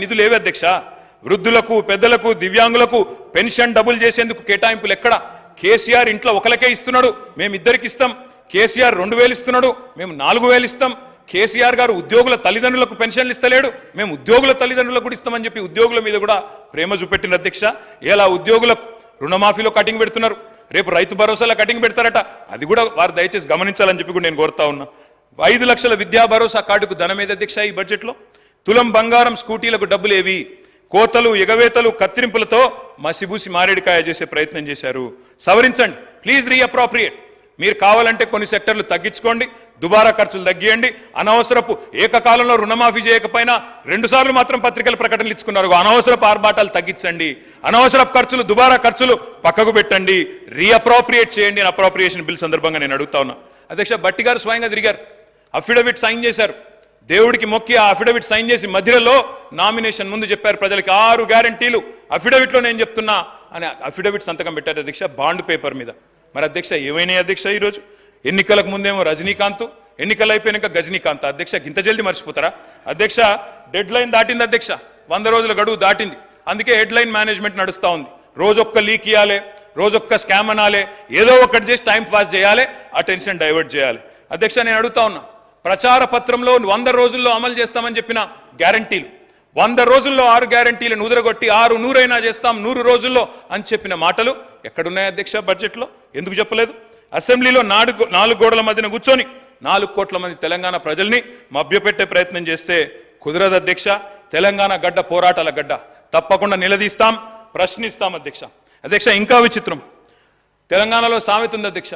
నిధులు ఏవి అధ్యక్ష? వృద్ధులకు, పెద్దలకు, దివ్యాంగులకు పెన్షన్ డబుల్ చేసేందుకు కేటాయింపులు ఎక్కడ? కేసీఆర్ ఇంట్లో ఒకలకే ఇస్తున్నాడు, మేము ఇద్దరికి ఇస్తాం. కేసీఆర్ 2000 ఇస్తున్నాడు, మేము 4000 ఇస్తాం. కేసీఆర్ గారు ఉద్యోగుల తల్లిదండ్రులకు పెన్షన్లు ఇస్తలేడు, మేము ఉద్యోగుల తల్లిదండ్రులకు కూడా ఇస్తామని చెప్పి ఉద్యోగుల మీద కూడా ప్రేమ చూపెట్టిన అధ్యక్ష. ఇలా ఉద్యోగులకు రుణమాఫీలో కటింగ్ పెడుతున్నారు, రేపు రైతు భరోసాలో కటింగ్ పెడతారట. అది కూడా వారు దయచేసి గమనించాలని చెప్పి కూడా నేను కోరుతా ఉన్నా. 5 లక్షల విద్యా భరోసా కార్డుకు ధనం ఏది అధ్యక్ష ఈ బడ్జెట్లో? తులం బంగారం స్కూటీలకు డబ్బులు ఏవి? కోతలు, ఎగవేతలు, కత్తిరింపులతో మసిబూసి మారేడికాయ చేసే ప్రయత్నం చేశారు. సవరించండి ప్లీజ్, రీఅప్రోప్రియేట్. మీరు కావాలంటే కొన్ని సెక్టర్లు తగ్గించుకోండి, దుబారా ఖర్చులు తగ్గియండి. అనవసరపు ఏకకాలంలో రుణమాఫీ చేయకపోయినా 2 సార్లు మాత్రం పత్రికల ప్రకటనలు ఇచ్చుకున్నారు. అనవసరపు ఆర్భాటాలు తగ్గించండి, అనవసరపు ఖర్చులు, దుబారా ఖర్చులు పక్కకు పెట్టండి, రీఅప్రోప్రియేట్ చేయండి అని అప్రోప్రియేషన్ బిల్ సందర్భంగా నేను అడుగుతా ఉన్నా. అధ్యక్ష, భట్టి గారు స్వయంగా తిరిగారు, అఫిడవిట్ సైన్ చేశారు. దేవుడికి మొక్కి ఆ అఫిడవిట్ సైన్ చేసి మధ్యలో నామినేషన్ ముందు చెప్పారు ప్రజలకి 6 గ్యారంటీలు అఫిడవిట్లో నేను చెప్తున్నా అని అఫిడవిట్ సంతకం పెట్టారు అధ్యక్ష, బాండ్ పేపర్ మీద. మరి అధ్యక్ష ఏమైనాయి అధ్యక్ష? ఈరోజు ఎన్నికలకు ముందేమో రజనీకాంత్, ఎన్నికలు అయిపోయినాక గజనీకాంత్. అధ్యక్ష ఇంత జల్దీ మర్చిపోతారా అధ్యక్ష? డెడ్ లైన్ దాటింది అధ్యక్ష, 100 రోజుల గడువు దాటింది. అందుకే హెడ్ లైన్ మేనేజ్మెంట్ నడుస్తూ ఉంది. రోజొక్క లీక్ ఇవ్వాలి, రోజొక్క స్కామ్ అనాలి, ఏదో ఒకటి చేసి టైం పాస్ చేయాలి, అటెన్షన్ డైవర్ట్ చేయాలి. అధ్యక్ష నేను అడుగుతా ఉన్నా, ప్రచార పత్రంలో 100 రోజుల్లో అమలు చేస్తామని చెప్పిన గ్యారంటీలు, 100 రోజుల్లో 6 గ్యారంటీలను ఉదరగొట్టి 6 100 చేస్తాం 100 రోజుల్లో అని చెప్పిన మాటలు ఎక్కడున్నాయి అధ్యక్ష బడ్జెట్లో? ఎందుకు చెప్పలేదు? అసెంబ్లీలో 4 గోడల మధ్యన కూర్చొని 4 కోట్ల మంది తెలంగాణ ప్రజల్ని మభ్యపెట్టే ప్రయత్నం చేస్తే కుదరదు అధ్యక్ష. తెలంగాణ గడ్డ పోరాటాల గడ్డ, తప్పకుండా నిలదీస్తాం, ప్రశ్నిస్తాం అధ్యక్ష. అధ్యక్ష ఇంకా విచిత్రం, తెలంగాణలో సామెత ఉంది అధ్యక్ష,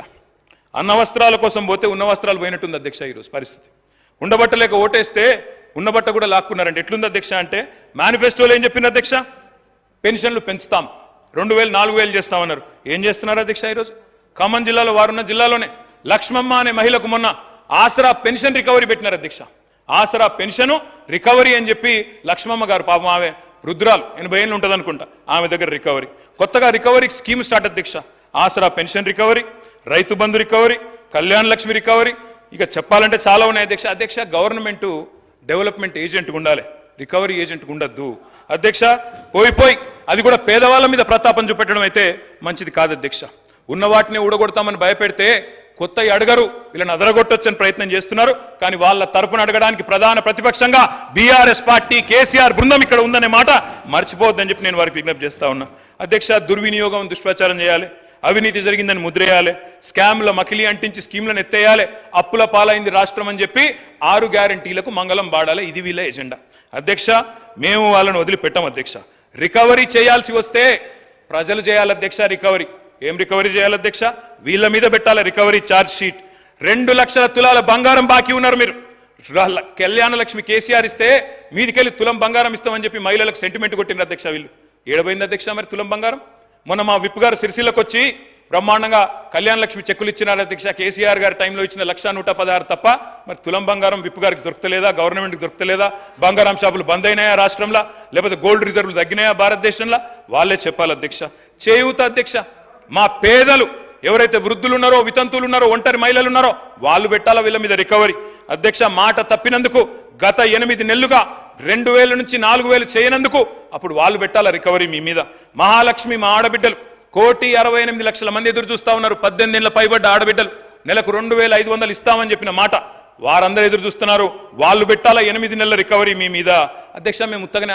అన్న వస్త్రాల కోసం పోతే ఉన్న వస్త్రాలు పోయినట్టుంది అధ్యక్ష. ఈరోజు పరిస్థితి, ఉండబట్టలేక ఓటేస్తే ఉన్నబట్ట కూడా లాక్కున్నారంటే ఎట్లుంది అధ్యక్ష అంటే, మేనిఫెస్టోలో ఏం చెప్పింది అధ్యక్ష? పెన్షన్లు పెంచుతాం, 2000 4000 చేస్తామన్నారు. ఏం చేస్తున్నారు అధ్యక్ష? ఈరోజు ఖమ్మం జిల్లాలో వారున్న జిల్లాలోనే లక్ష్మమ్మ అనే మహిళకు మొన్న ఆసరా పెన్షన్ రికవరీ పెట్టినారు అధ్యక్ష. ఆసరా పెన్షన్ రికవరీ అని చెప్పి లక్ష్మమ్మ గారు, పాపం ఆమె వృద్ధురాలు, 80 ఏళ్ళు ఉంటుంది అనుకుంటా, ఆమె దగ్గర రికవరీ, కొత్తగా రికవరీ స్కీమ్ స్టార్ట్ అధ్యక్ష. ఆసరా pension recovery, Rythu Bandhu recovery, Kalyana Lakshmi recovery, ఇక చెప్పాలంటే చాలా ఉన్నాయి అధ్యక్ష. అధ్యక్ష గవర్నమెంట్ డెవలప్మెంట్ ఏజెంట్గా ఉండాలి, రికవరీ ఏజెంట్గా ఉండద్దు అధ్యక్ష. పోయి అది కూడా పేదవాళ్ళ మీద ప్రతాపం చూపెట్టడం అయితే మంచిది కాదు అధ్యక్ష. ఉన్న వాటిని ఊడగొడతామని భయపెడితే కొత్త అడగరు, వీళ్ళని అదరగొట్టొచ్చని ప్రయత్నం చేస్తున్నారు. కానీ వాళ్ళ తరపున అడగడానికి ప్రధాన ప్రతిపక్షంగా బీఆర్ఎస్ పార్టీ, కేసీఆర్ బృందం ఇక్కడ ఉందనే మాట మర్చిపోవద్దని చెప్పి నేను వారికి విజ్ఞప్తి చేస్తా ఉన్నా అధ్యక్ష. దుర్వినియోగం, దుష్ప్రచారం చేయాలి, అవినీతి జరిగిందని ముద్రేయాలి, స్కామ్ల మకిలి అంటించి స్కీమ్లను ఎత్తేయాలి, అప్పుల పాలైంది రాష్ట్రం అని చెప్పి 6 గ్యారంటీలకు మంగళం పాడాలి. ఇది వీళ్ళ ఎజెండా అధ్యక్ష. మేము వాళ్ళని వదిలిపెట్టాం అధ్యక్ష. రికవరీ చేయాల్సి వస్తే ప్రజలు చేయాలి అధ్యక్ష రికవరీ. ఏం రికవరీ చేయాలి అధ్యక్ష? వీళ్ళ మీద పెట్టాలి రికవరీ ఛార్జ్ షీట్. 2 లక్షల తులాల బంగారం బాకీ ఉన్నారు మీరు. కళ్యాణ లక్ష్మి కేసీఆర్ ఇస్తే మీదికెళ్ళి తులం బంగారం ఇస్తామని చెప్పి మహిళలకు సెంటిమెంట్ కొట్టినారు అధ్యక్ష. వీళ్ళు ఏడబోయింది అధ్యక్ష మరి తులం బంగారం? మొన్న మా విప్ గారు సిరిసిల్లకు వచ్చి బ్రహ్మాండంగా కళ్యాణ లక్ష్మి చెక్కులు ఇచ్చినారు అధ్యక్ష. కేసీఆర్ గారి టైంలో ఇచ్చిన 1,116 తప్ప మరి తులం బంగారం విప్ గారికి దొరకలేదా? గవర్నమెంట్కి దొరకలేదా? బంగారం షాపులు బంద్ అయినాయా రాష్ట్రంలో? లేకపోతే గోల్డ్ రిజర్వ్లు తగ్గినాయా భారతదేశంలో? వాళ్ళే చెప్పాలి అధ్యక్ష. చేయూత అధ్యక్ష, మా పేదలు ఎవరైతే వృద్ధులు ఉన్నారో, వితంతువులు ఉన్నారో, ఒంటరి మహిళలు ఉన్నారో వాళ్ళు పెట్టాలా వీళ్ళ మీద రికవరీ అధ్యక్ష. మాట తప్పినందుకు గత 8 నెలలుగా 2000 నుంచి 4000 చేయనందుకు అప్పుడు వాళ్ళు పెట్టాలా రికవరీ మీ మీద. మహాలక్ష్మి, మా ఆడబిడ్డలు 1,68,00,000 మంది ఎదురు చూస్తా ఉన్నారు. 18 ఏళ్ల పైబడ్డ ఆడబిడ్డలు నెలకు 2,500 ఇస్తామని చెప్పిన మాట వారందరూ ఎదురు చూస్తున్నారు. వాళ్ళు పెట్టాలా 8 నెలల రికవరీ మీ మీద అధ్యక్ష. మేము ఉత్తగానే